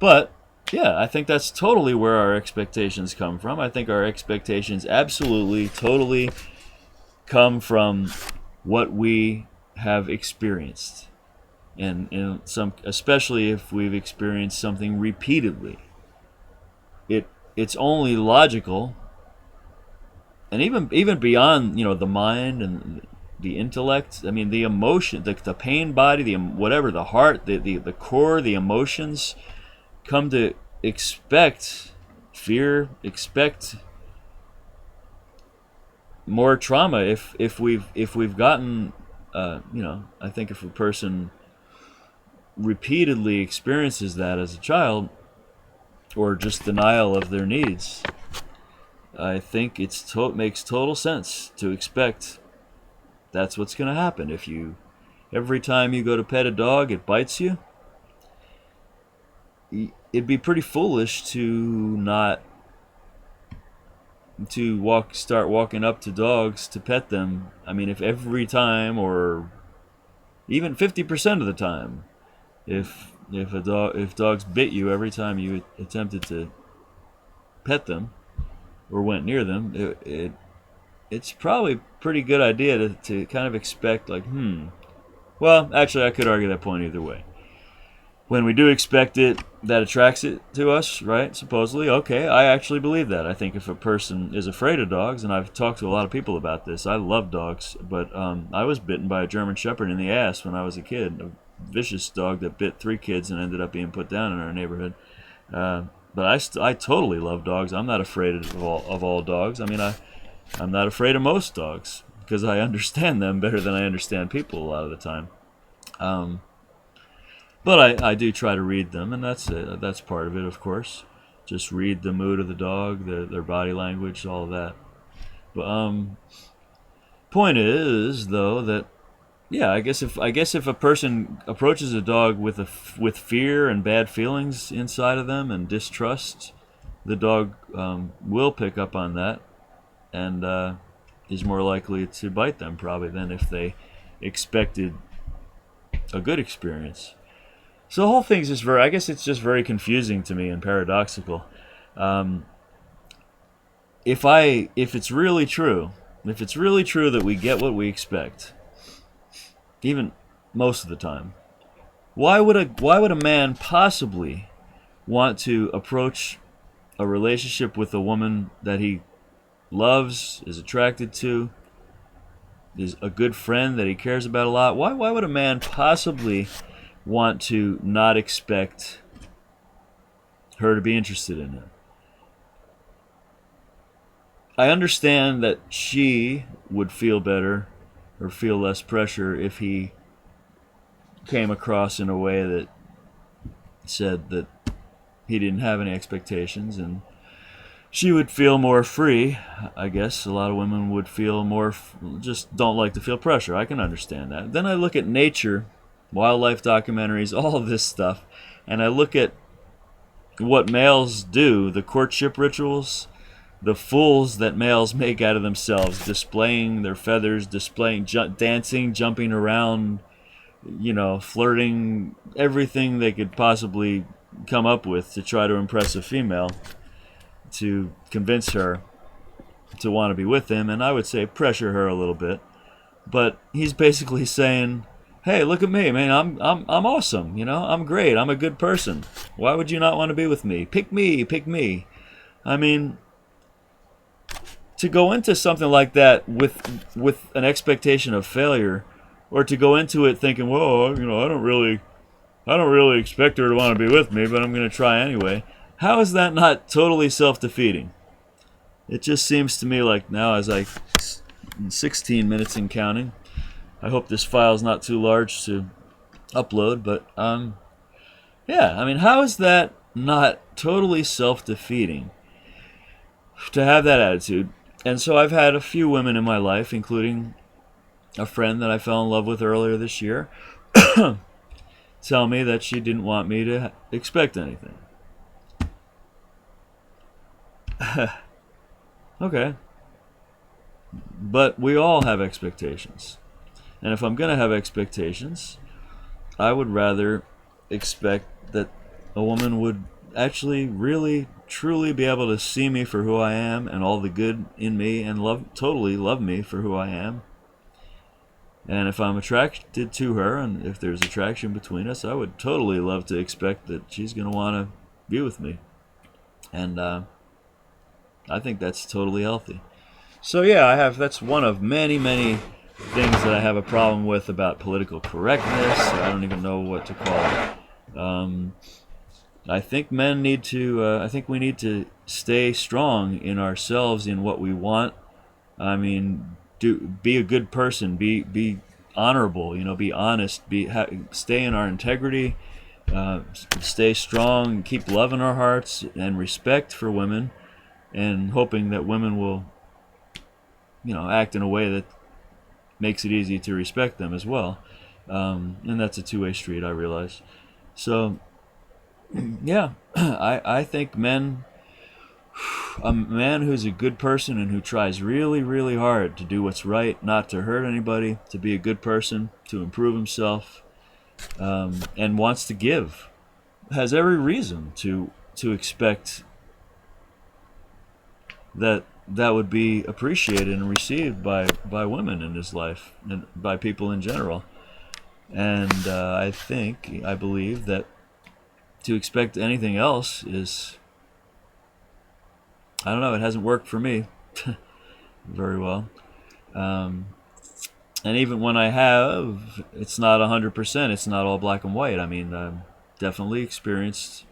But yeah, I think that's totally where our expectations come from. I think our expectations absolutely, totally come from what we have experienced, and some, especially if we've experienced something repeatedly. It's only logical, and even beyond the mind and the intellect. I mean, the emotion, the pain body, the whatever, the heart, the core, the emotions come to expect fear, expect more trauma if we've gotten I think if a person repeatedly experiences that as a child, or just denial of their needs, I think makes total sense to expect that's what's going to happen. If you every time you go to pet a dog it bites you, it'd be pretty foolish to not start walking up to dogs to pet them. I mean, if every time, or even 50% of the time, if dogs bit you every time you attempted to pet them or went near them, it's probably a pretty good idea to kind of expect, like, well, actually I could argue that point either way. When we do expect it, that attracts it to us, right? Supposedly. Okay, I actually believe that. I think if a person is afraid of dogs, and I've talked to a lot of people about this, I love dogs, but I was bitten by a German Shepherd in the ass when I was a kid. A vicious dog that bit 3 kids and ended up being put down in our neighborhood. But I totally love dogs. I'm not afraid of all dogs. I mean, I'm not afraid of most dogs because I understand them better than I understand people a lot of the time. But I do try to read them, and that's part of it, of course. Just read the mood of the dog, their body language, all of that. But point is, though, that yeah, I guess if a person approaches a dog with fear and bad feelings inside of them and distrust, the dog will pick up on that, and is more likely to bite them probably than if they expected a good experience. So the whole thing's just I guess it's just very confusing to me and paradoxical. If it's really true that we get what we expect, even most of the time, why would a man possibly want to approach a relationship with a woman that he loves, is attracted to, is a good friend that he cares about a lot? Why would a man possibly want to not expect her to be interested in him? I understand that she would feel better or feel less pressure if he came across in a way that said that he didn't have any expectations, and she would feel more free. I guess a lot of women would feel more, just don't like to feel pressure. I can understand that. Then I look at nature, wildlife documentaries, all of this stuff, and I look at what males do, the courtship rituals, the fools that males make out of themselves, displaying their feathers, dancing, jumping around, flirting, everything they could possibly come up with to try to impress a female, to convince her to want to be with him, and I would say pressure her a little bit. But he's basically saying, hey, look at me, man. I'm awesome. I'm great. I'm a good person. Why would you not want to be with me? Pick me, pick me. I mean, to go into something like that with an expectation of failure, or to go into it thinking, whoa, I don't really expect her to want to be with me, but I'm going to try anyway. How is that not totally self-defeating? It just seems to me like now, as 16 minutes and counting. I hope this file's not too large to upload, but yeah, I mean, how is that not totally self-defeating to have that attitude? And so I've had a few women in my life, including a friend that I fell in love with earlier this year, tell me that she didn't want me to expect anything. Okay. But we all have expectations. And if I'm going to have expectations, I would rather expect that a woman would actually really truly be able to see me for who I am and all the good in me, and totally love me for who I am. And if I'm attracted to her, and if there's attraction between us, I would totally love to expect that she's going to want to be with me. And I think that's totally healthy. So yeah, that's one of many, many things that I have a problem with about political correctness. I don't even know what to call it. I think men need to, I think we need to stay strong in ourselves, in what we want. I mean, be a good person, be honorable, be honest, stay in our integrity, stay strong, keep love in our hearts, and respect for women, and hoping that women will, act in a way that makes it easy to respect them as well. And that's a two-way street, I realize. So, yeah, I think a man who's a good person and who tries really, really hard to do what's right, not to hurt anybody, to be a good person, to improve himself, and wants to give, has every reason to expect that would be appreciated and received by women in his life and by people in general. And I believe that to expect anything else is, I don't know, it hasn't worked for me very well. And even when I have, it's not 100%. It's not all black and white. I mean, I've definitely experienced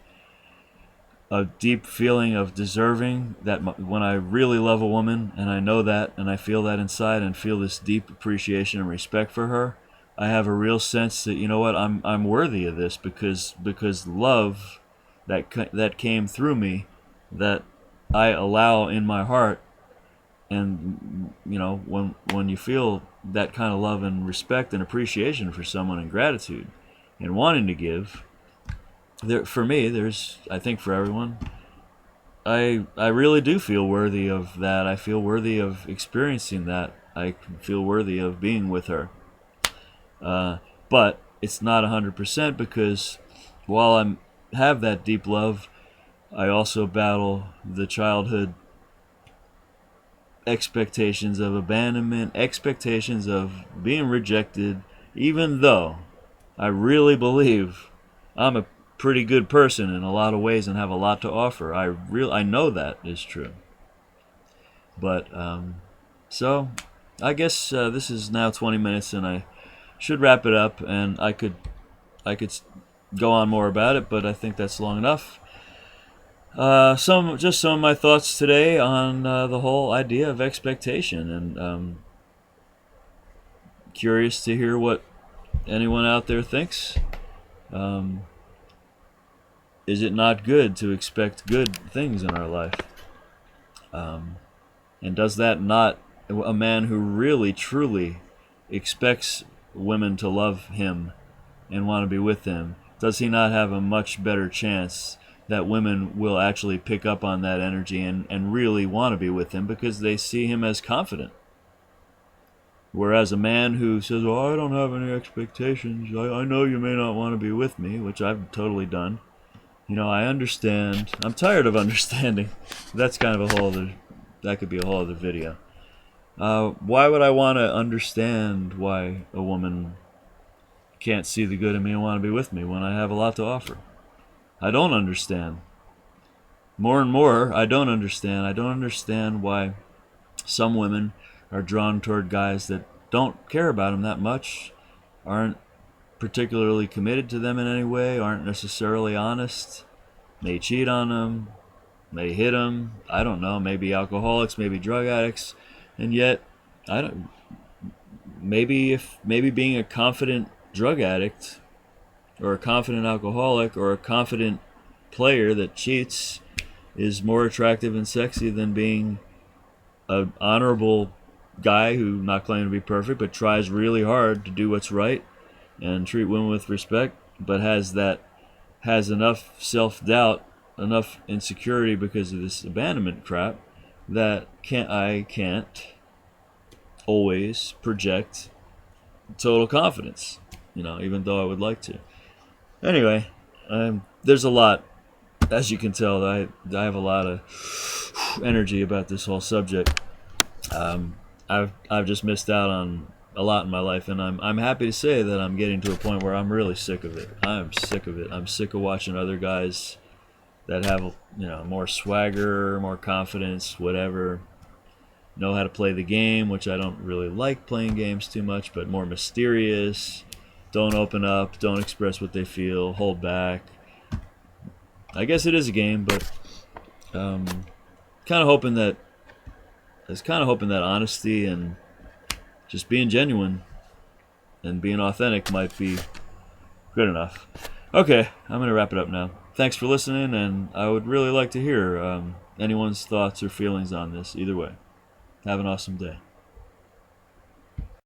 a deep feeling of deserving, that when I really love a woman, and I know that, and I feel that inside, and feel this deep appreciation and respect for her, I have a real sense that, I'm worthy of this, because love that came through me, that I allow in my heart. And when you feel that kind of love and respect and appreciation for someone, and gratitude and wanting to give, for me, I think for everyone, I really do feel worthy of that. I feel worthy of experiencing that. I feel worthy of being with her. But it's not 100%, because while I have that deep love, I also battle the childhood expectations of abandonment, expectations of being rejected, even though I really believe I'm a pretty good person in a lot of ways and have a lot to offer. I know that is true. But so I guess this is now 20 minutes, and I should wrap it up. And I could go on more about it, but I think that's long enough. Some of my thoughts today on the whole idea of expectation, and curious to hear what anyone out there thinks. Is it not good to expect good things in our life? And does that not, a man who really truly expects women to love him and want to be with him, does he not have a much better chance that women will actually pick up on that energy and really want to be with him, because they see him as confident? Whereas a man who says, "Oh, I don't have any expectations. I know you may not want to be with me," which I've totally done. I understand. I'm tired of understanding. That's kind of that could be a whole other video. Why would I want to understand why a woman can't see the good in me and want to be with me when I have a lot to offer? I don't understand. More and more, I don't understand. I don't understand why some women are drawn toward guys that don't care about them that much, aren't particularly committed to them in any way, aren't necessarily honest, may cheat on them, may hit them, I don't know, maybe alcoholics, maybe drug addicts, and yet, maybe being a confident drug addict, or a confident alcoholic, or a confident player that cheats is more attractive and sexy than being an honorable guy who, not claiming to be perfect, but tries really hard to do what's right and treat women with respect, but has enough self-doubt, enough insecurity because of this abandonment crap, that I can't always project total confidence, even though I would like to. Anyway, I'm there's a lot, as you can tell. I have a lot of energy about this whole subject. I've just missed out on a lot in my life, and I'm happy to say that I'm getting to a point where I'm really sick of it. I'm sick of it. I'm sick of watching other guys that have, more swagger, more confidence, whatever, know how to play the game, which I don't really like playing games too much, but more mysterious, don't open up, don't express what they feel, hold back. I guess it is a game, but kind of hoping that I was kind of hoping that honesty and just being genuine and being authentic might be good enough. Okay, I'm going to wrap it up now. Thanks for listening, and I would really like to hear anyone's thoughts or feelings on this either way. Have an awesome day.